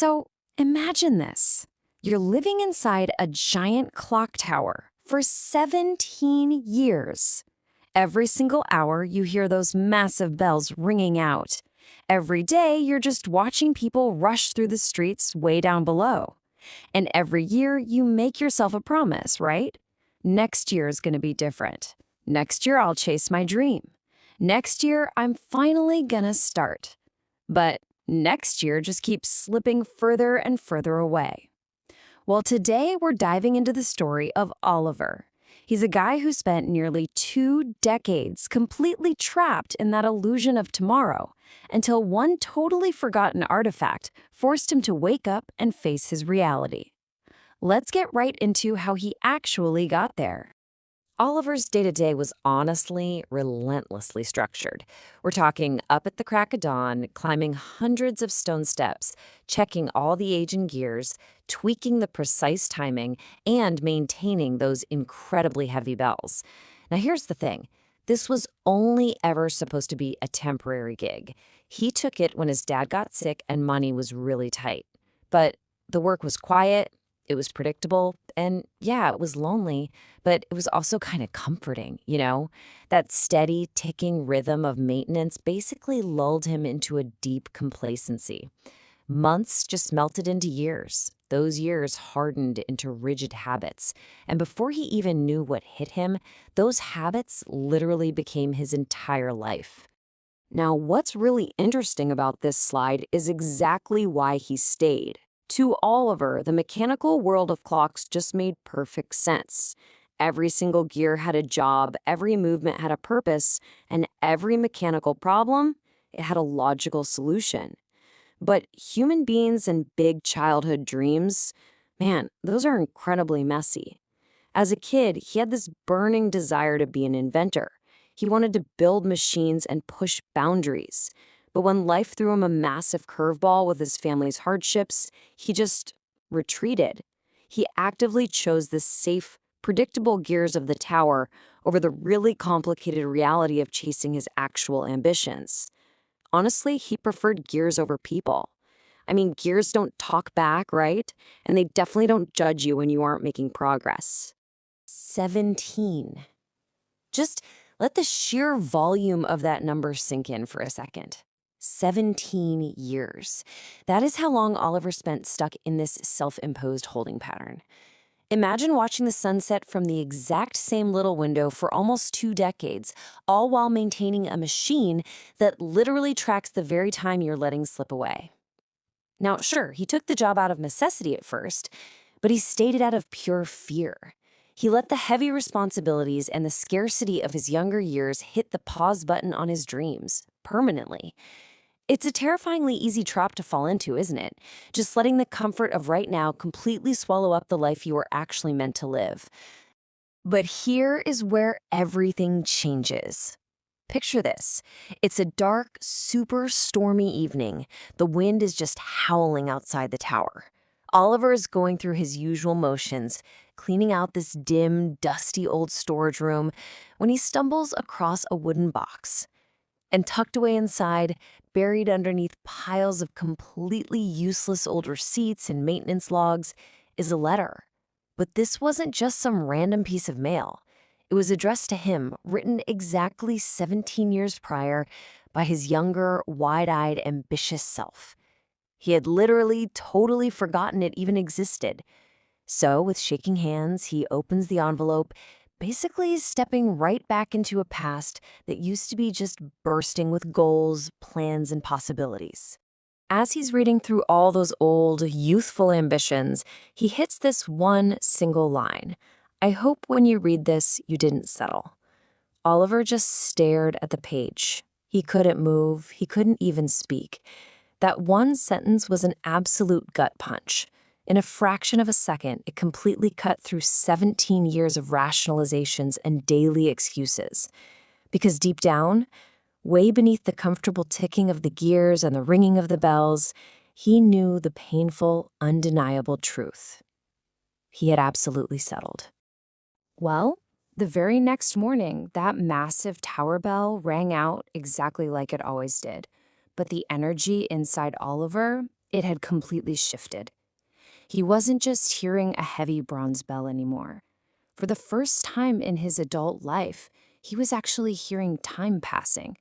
So imagine this. You're living inside a giant clock tower for 17 years. Every single hour, you hear those massive bells ringing out. Every day, you're just watching people rush through the streets way down below. And every year, you make yourself a promise, right? Next year is going to be different. Next year, I'll chase my dream. Next year, I'm finally going to start. But next year just keeps slipping further and further away. Well, today we're diving into the story of Oliver. He's a guy who spent nearly 2 decades completely trapped in that illusion of tomorrow, until one totally forgotten artifact forced him to wake up and face his reality. Let's get right into how he actually got there. Oliver's day-to-day was honestly, relentlessly structured. We're talking up at the crack of dawn, climbing hundreds of stone steps, checking all the age and gears, tweaking the precise timing, and maintaining those incredibly heavy bells. Now here's the thing. This was only ever supposed to be a temporary gig. He took it when his dad got sick and money was really tight. But the work was quiet, it was predictable, and yeah, it was lonely, but it was also kind of comforting, you know? That steady, ticking rhythm of maintenance basically lulled him into a deep complacency. Months just melted into years. Those years hardened into rigid habits. And before he even knew what hit him, those habits literally became his entire life. Now, what's really interesting about this slide is exactly why he stayed. To Oliver, the mechanical world of clocks just made perfect sense. Every single gear had a job, every movement had a purpose, and every mechanical problem, it had a logical solution. But human beings and big childhood dreams, man, those are incredibly messy. As a kid, he had this burning desire to be an inventor. He wanted to build machines and push boundaries. But when life threw him a massive curveball with his family's hardships, he just retreated. He actively chose the safe, predictable gears of the tower over the really complicated reality of chasing his actual ambitions. Honestly, he preferred gears over people. I mean, gears don't talk back, right? And they definitely don't judge you when you aren't making progress. 17. Just let the sheer volume of that number sink in for a second. 17 years. That is how long Oliver spent stuck in this self-imposed holding pattern. Imagine watching the sunset from the exact same little window for almost 2 decades, all while maintaining a machine that literally tracks the very time you're letting slip away. Now, sure, he took the job out of necessity at first, but he stayed it out of pure fear. He let the heavy responsibilities and the scarcity of his younger years hit the pause button on his dreams, permanently. It's a terrifyingly easy trap to fall into, isn't it? Just letting the comfort of right now completely swallow up the life you were actually meant to live. But here is where everything changes. Picture this. It's a dark, super stormy evening. The wind is just howling outside the tower. Oliver is going through his usual motions, cleaning out this dim, dusty old storage room, when he stumbles across a wooden box. And tucked away inside, buried underneath piles of completely useless old receipts and maintenance logs, is a letter. But this wasn't just some random piece of mail. It was addressed to him, written exactly 17 years prior by his younger, wide-eyed, ambitious self. He had literally totally forgotten it even existed. So, with shaking hands, he opens the envelope, basically stepping right back into a past that used to be just bursting with goals, plans, and possibilities. As he's reading through all those old, youthful ambitions, he hits this one single line. I hope when you read this, you didn't settle. Oliver just stared at the page. He couldn't move. He couldn't even speak. That one sentence was an absolute gut punch. In a fraction of a second, it completely cut through 17 years of rationalizations and daily excuses. Because deep down, way beneath the comfortable ticking of the gears and the ringing of the bells, he knew the painful, undeniable truth. He had absolutely settled. Well, the very next morning, that massive tower bell rang out exactly like it always did. But the energy inside Oliver, It had completely shifted. He wasn't just hearing a heavy bronze bell anymore. For the first time in his adult life, he was actually hearing time passing.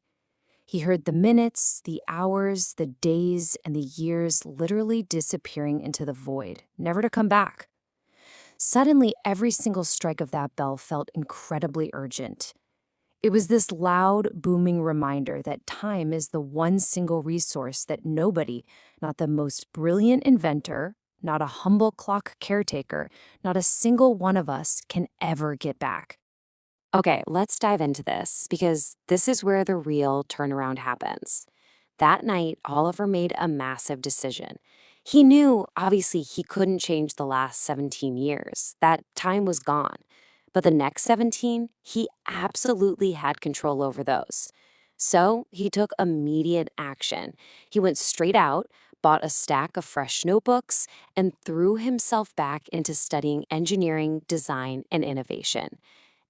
He heard the minutes, the hours, the days, and the years literally disappearing into the void, never to come back. Suddenly, every single strike of that bell felt incredibly urgent. It was this loud, booming reminder that time is the one single resource that nobody, not the most brilliant inventor, not a humble clock caretaker, not a single one of us can ever get back. Okay, let's dive into this because this is where the real turnaround happens. That night, Oliver made a massive decision. He knew, obviously, he couldn't change the last 17 years. That time was gone. But the next 17, he absolutely had control over those. So he took immediate action. He went straight out, bought a stack of fresh notebooks, and threw himself back into studying engineering, design, and innovation.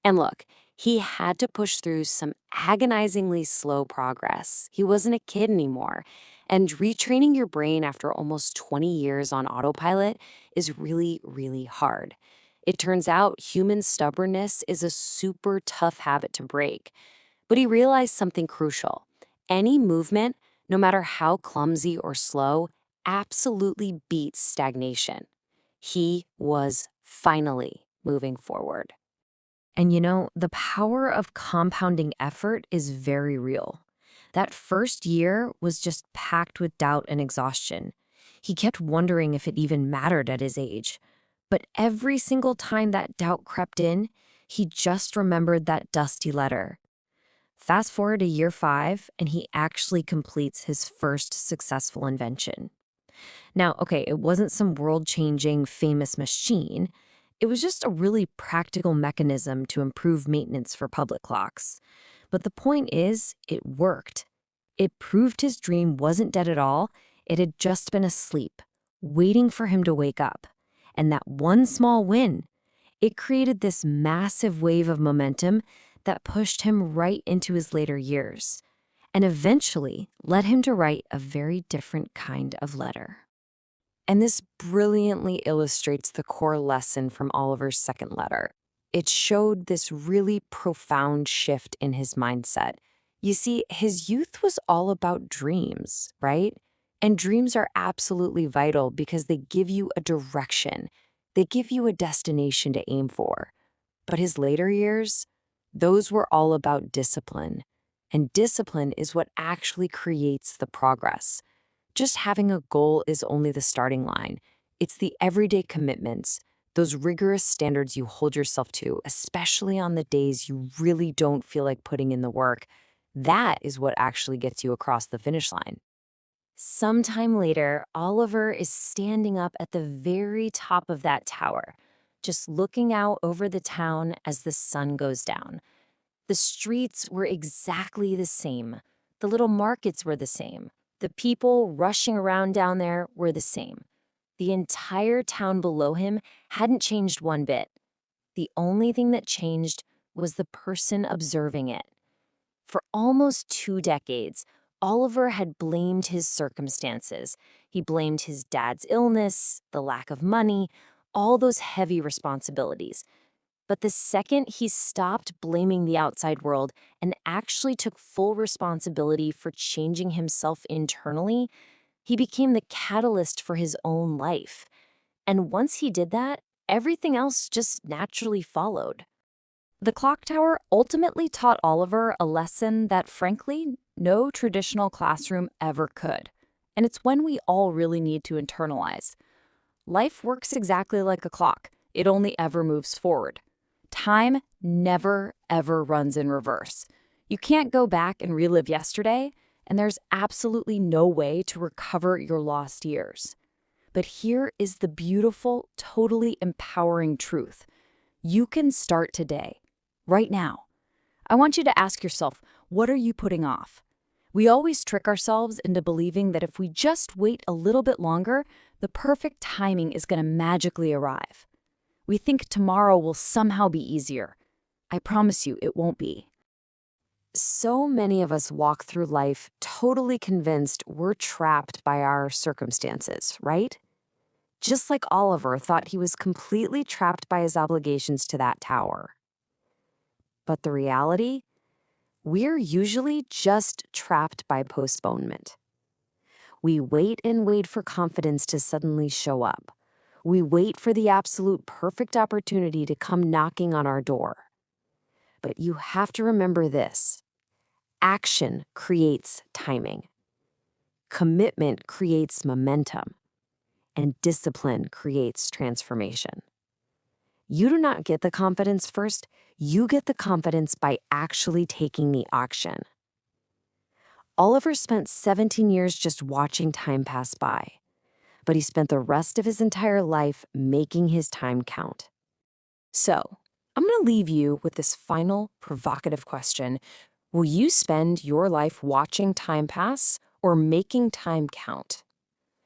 And look, he had to push through some agonizingly slow progress. He wasn't a kid anymore. And retraining your brain after almost 20 years on autopilot is really, really hard. It turns out human stubbornness is a super tough habit to break. But he realized something crucial. Any movement, no matter how clumsy or slow, absolutely beats stagnation. He was finally moving forward. And the power of compounding effort is very real. That first year was just packed with doubt and exhaustion. He kept wondering if it even mattered at his age. But every single time that doubt crept in, he just remembered that dusty letter. Fast forward to year 5, and he actually completes his first successful invention. Now, okay, it wasn't some world-changing, famous machine. It was just a really practical mechanism to improve maintenance for public clocks. But the point is, it worked. It proved his dream wasn't dead at all. It had just been asleep, waiting for him to wake up. And that one small win, it created this massive wave of momentum that pushed him right into his later years, and eventually led him to write a very different kind of letter. And this brilliantly illustrates the core lesson from Oliver's second letter. It showed this really profound shift in his mindset. You see, his youth was all about dreams, right? And dreams are absolutely vital because they give you a direction. They give you a destination to aim for. But his later years, those were all about discipline. And discipline is what actually creates the progress. Just having a goal is only the starting line. It's the everyday commitments, those rigorous standards you hold yourself to, especially on the days you really don't feel like putting in the work. That is what actually gets you across the finish line. Sometime later, Oliver is standing up at the very top of that tower, just looking out over the town as the sun goes down. The streets were exactly the same. The little markets were the same. The people rushing around down there were the same. The entire town below him hadn't changed one bit. The only thing that changed was the person observing it. For almost 2 decades, Oliver had blamed his circumstances. He blamed his dad's illness, the lack of money, all those heavy responsibilities. But the second he stopped blaming the outside world and actually took full responsibility for changing himself internally, he became the catalyst for his own life. And once he did that, everything else just naturally followed. The clock tower ultimately taught Oliver a lesson that, frankly, no traditional classroom ever could. And it's one we all really need to internalize. Life works exactly like a clock. It only ever moves forward. Time never, ever runs in reverse. You can't go back and relive yesterday, and there's absolutely no way to recover your lost years. But here is the beautiful, totally empowering truth. You can start today, right now. I want you to ask yourself, what are you putting off? We always trick ourselves into believing that if we just wait a little bit longer, the perfect timing is going to magically arrive. We think tomorrow will somehow be easier. I promise you it won't be. So many of us walk through life totally convinced we're trapped by our circumstances, right? Just like Oliver thought he was completely trapped by his obligations to that tower. But the reality? We're usually just trapped by postponement. We wait and wait for confidence to suddenly show up. We wait for the absolute perfect opportunity to come knocking on our door. But you have to remember this. Action creates timing. Commitment creates momentum. And discipline creates transformation. You do not get the confidence first. You get the confidence by actually taking the action. Oliver spent 17 years just watching time pass by, but he spent the rest of his entire life making his time count. So, I'm going to leave you with this final provocative question. Will you spend your life watching time pass or making time count?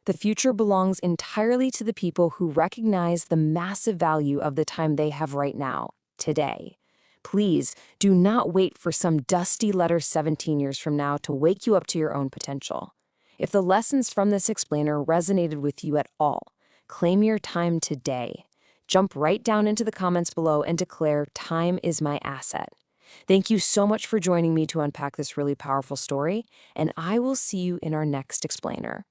The future belongs entirely to the people who recognize the massive value of the time they have right now, today. Please do not wait for some dusty letter 17 years from now to wake you up to your own potential. If the lessons from this explainer resonated with you at all, claim your time today. Jump right down into the comments below and declare, "Time is my asset." Thank you so much for joining me to unpack this really powerful story, and I will see you in our next explainer.